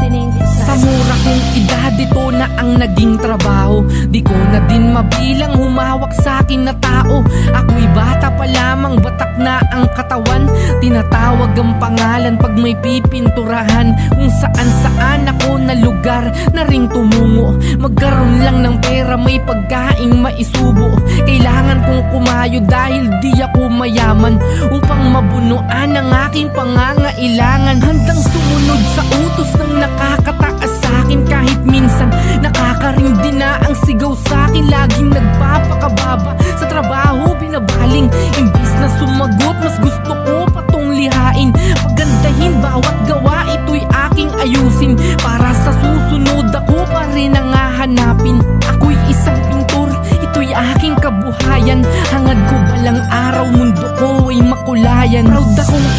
listening to Sa mura kong edad, ito na ang naging trabaho. Di ko na din mabilang humawak sa akin na tao. Ako'y bata pa lamang, batak na ang katawan. Tinatawag ang pangalan pag may pipinturahan. Kung saan ako na lugar na ring tumungo. Magkaroon lang ng pera, may pagkaing maisubo. Kailangan kong kumayo dahil di ako mayaman, upang mabunuan ang aking pangangailangan. Handang sumunod sa utos ng nakakataas sa akin. Kahit minsan nakakarindi na ang sigaw sa akin. Laging nagpapakababa sa trabaho, binabaling. Imbis na sumagot, mas gusto ko patong lihain. Pagandahin bawat gawa, ito'y aking ayusin. Para sa susunod ako pa rin ang hahanapin. Ako'y isang pintor, ito'y aking kabuhayan. Hangad ko balang araw, mundo ko ay makulayan. Proud akong